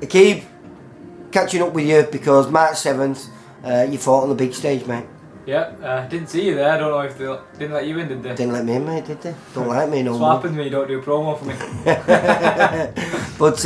Aqib, catching up with you because March 7th, you fought on the big stage, mate. Yeah, didn't see you there. I don't know if they didn't let you in, did they? Didn't let me in, mate, did they? Don't like me no more. That's what happens when you don't do a promo for me. But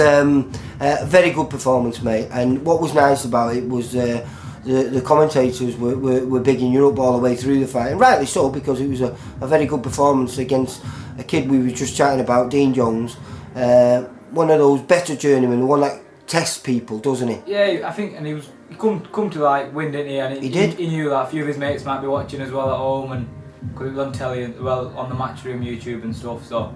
very good performance, mate. And what was nice about it was the commentators were bigging you up all the way through the fight, and rightly so, because it was a very good performance against a kid we were just chatting about, Dean Jones. One of those better journeymen, the one that tests people, doesn't he? Yeah, I think, and he come to like win, didn't he? And he did. He knew that a few of his mates might be watching as well at home, and because it was on telly, well, on the Matchroom YouTube and stuff. So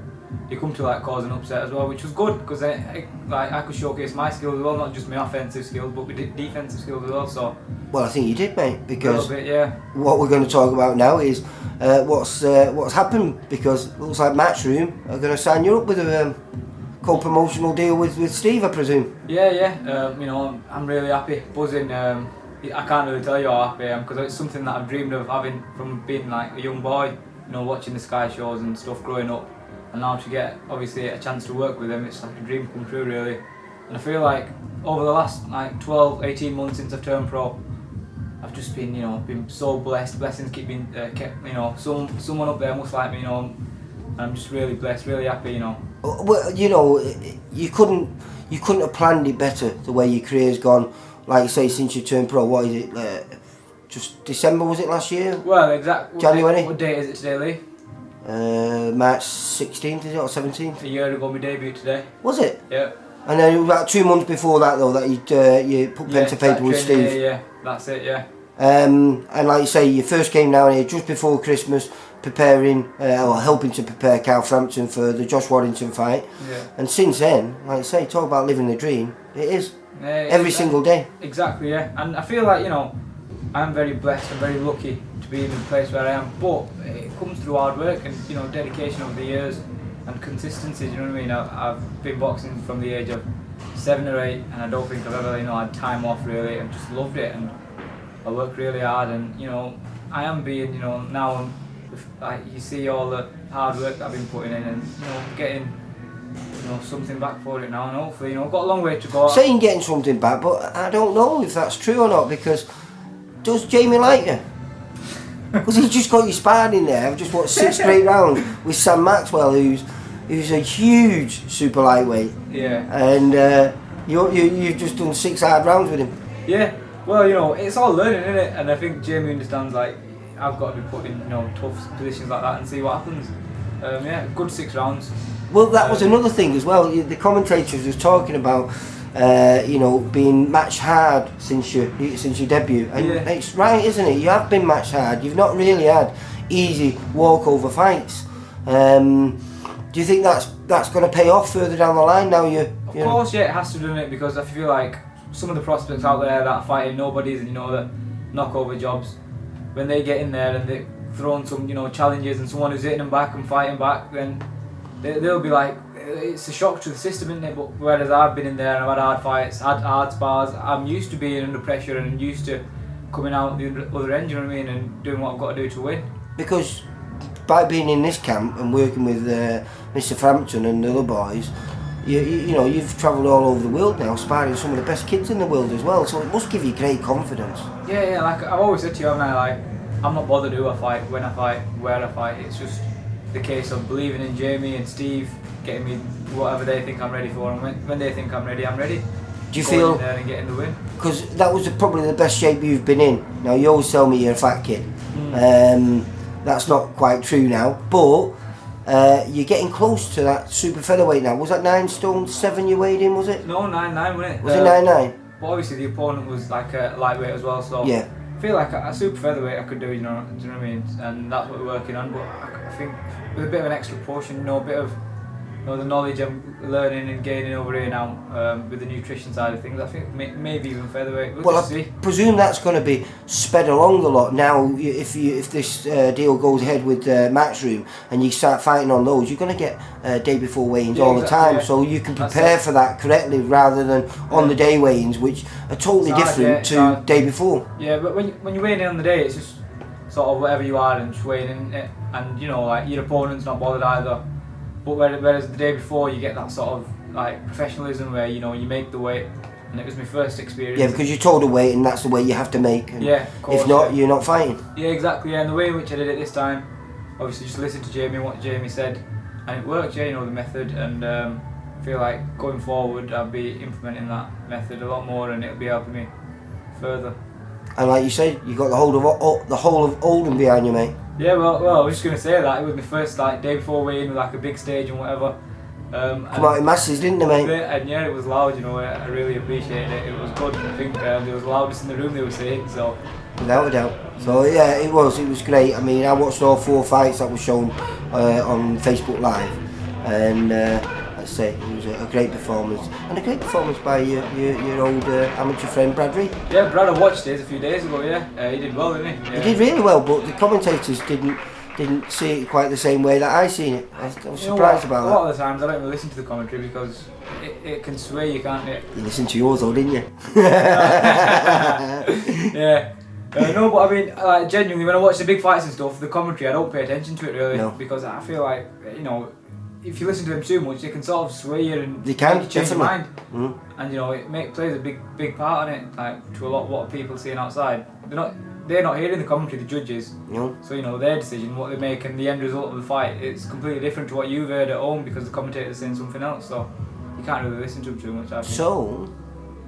he come to like cause an upset as well, which was good because then like I could showcase my skills as well, not just my offensive skills, but my defensive skills as well. So well, I think you did, mate. Because a little bit, yeah. What we're going to talk about now is what's happened, because it looks like Matchroom are going to sign you up with a co-promotional deal with Steve, I presume. Yeah. You know, I'm really happy, buzzing. I can't really tell you how happy I am because it's something that I've dreamed of having from being like a young boy. You know, watching the Sky shows and stuff growing up, and now to get obviously a chance to work with them, it's like a dream come true, really. And I feel like over the last like 12, 18 months since I've turned pro, I've just been, you know, been so blessed. Blessings keep being kept, you know, someone up there must like me, you know. And I'm just really blessed, really happy, you know. Well, you know, you couldn't have planned it better, the way your career's gone. Like you say, since you turned pro, what is it? Just December, was it, last year? Well, exactly. January. What date is it today, Lee? March 16th, is it, or 17th? A year ago, my debut today. Was it? Yeah. And then about 2 months before that, though, that you put pen to paper with Steve. Yeah, that's it. Yeah. And like you say, you first came down here just before Christmas, preparing or helping to prepare Carl Frampton for the Josh Waddington fight. Yeah. And since then, like I say, talk about living the dream. It is. Yeah, every single day. Exactly, yeah. And I feel like, you know, I'm very blessed and very lucky to be in the place where I am. But it comes through hard work and, you know, dedication over the years and consistency. You know what I mean? I've been boxing from the age of 7 or 8, and I don't think I've ever, you know, had time off really. I've just loved it, and I worked really hard. And, you know, I am being, you know, now like you see all the hard work that I've been putting in, and, you know, getting, you know, something back for it now, and hopefully, you know, got a long way to go. Saying getting something back, but I don't know if that's true or not, because does Jamie like you? Because he's just got you sparred in there. I've just watched 6 straight rounds with Sam Maxwell, who's a huge super lightweight. Yeah. And you've just done 6 hard rounds with him. Yeah. Well, you know, it's all learning, isn't it? And I think Jamie understands, like, I've got to be put in, you know, tough positions like that and see what happens. Yeah, good 6 rounds. Well, that was another thing as well. The commentators was talking about, you know, being match hard since your debut, and it's right, isn't it? You have been match hard. You've not really had easy walkover fights. Do you think that's going to pay off further down the line now? Of course, yeah, it has to, doesn't it? Because I feel like some of the prospects out there that are fighting nobodies and, you know, that knockover jobs, when they get in there and they throw in some, you know, challenges and someone who's hitting them back and fighting back, then they'll be like, it's a shock to the system, isn't it? But whereas I've been in there and I've had hard fights, had hard spars, I'm used to being under pressure and used to coming out the other end, you know what I mean, and doing what I've got to do to win. Because by being in this camp and working with Mr. Frampton and the other boys, you know, you've travelled all over the world now, sparring some of the best kids in the world as well, so it must give you great confidence. Yeah, like I've always said to you, haven't I, like, I'm not bothered who I fight, when I fight, where I fight. It's just the case of believing in Jamie and Steve, getting me whatever they think I'm ready for, and when they think I'm ready, I'm ready. Do you feel in there and getting the win? Because that was probably the best shape you've been in. Now you always tell me you're a fat kid. That's not quite true now, but you're getting close to that super featherweight now. Was that 9 stone 7 you weighed in? Was it? No, 9'9", wasn't it? Was it 9'9"? But obviously the opponent was like a lightweight as well, so yeah. I feel like a super featherweight I could do, you know what I mean? And that's what we're working on. But I think with a bit of an extra portion, you know, a bit of, you know, the knowledge I'm learning and gaining over here now with the nutrition side of things, I think maybe even featherweight. We'll just see. Presume that's going to be sped along a lot now. If this deal goes ahead with Matchroom and you start fighting on those, you're going to get day before weigh-ins all the time, so you can prepare for that correctly rather than on the day weigh-ins, which are totally different to day before. Yeah, but when you're weighing in on the day, it's just sort of whatever you are and just weighing in it, and, you know, like, your opponent's not bothered either. But whereas the day before you get that sort of like professionalism where, you know, you make the weight and it was my first experience. Yeah, because you're told a weight and that's the weight you have to make. And yeah, of course. If not, you're not fighting. Yeah, exactly. Yeah, and the way in which I did it this time, obviously just listened to Jamie and what Jamie said, and it worked. Yeah, you know, the method, and I feel like going forward I'll be implementing that method a lot more, and it'll be helping me further. And like you said, you got the whole of Oldham behind you, mate. Yeah, well, I was just gonna say that it was my first like day before weigh-in with like a big stage and whatever. Come out in masses, didn't they, mate? And yeah, it was loud. You know, I really appreciated it. It was good. I think it was the loudest in the room. They were saying so. Without a doubt. So yeah, it was great. I mean, I watched all 4 fights that were shown on Facebook Live, and let's say it was a great performance, and a great performance by your old amateur friend Brad Reed. Yeah, Brad, I watched it a few days ago. Yeah, he did well, didn't he? Yeah. He did really well, but the commentators didn't see it quite the same way that I seen it. I was surprised about that. A lot of the times I don't even listen to the commentary because it can sway you, can't it? You listened to yours though, didn't you? Yeah. No, but I mean, like, genuinely, when I watch the big fights and stuff, the commentary, I don't pay attention to it really, because I feel like, you know, if you listen to them too much, they can sort of sway you and they can, make you change your mind. Mm. And you know, it plays a big part in it, like to a lot of what people seeing outside. They're not hearing the commentary, the judges. No. So you know their decision, what they make, and the end result of the fight, it's completely different to what you've heard at home because the commentator's saying something else. So you can't really listen to them too much. I think. So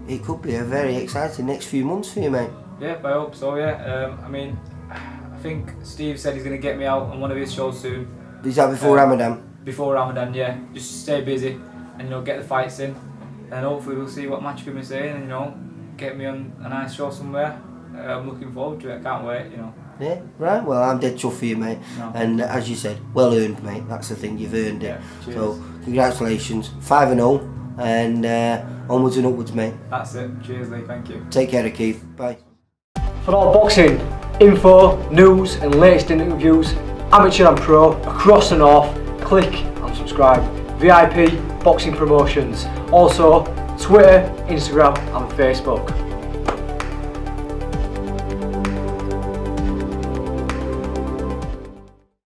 it could be a very exciting next few months for you, mate. Yeah, I hope so. Yeah. I mean, I think Steve said he's going to get me out on one of his shows soon. Is that before Ramadan? Before Ramadan, yeah. Just stay busy and you know get the fights in, and hopefully we'll see what Matchroom is saying, and you know get me on a nice show somewhere. I'm looking forward to it. I can't wait. You know. Yeah, right. Well, I'm dead chuffed for you, mate. No. And as you said, well earned, mate. That's the thing. You've earned it. Yeah, so congratulations, 5-0, and onwards and upwards, mate. That's it. Cheers, Lee. Thank you. Take care, Aqib. Bye. For all boxing info, news and latest interviews, amateur and pro, across the north, click and subscribe. VIP Boxing Promotions. Also Twitter, Instagram and Facebook.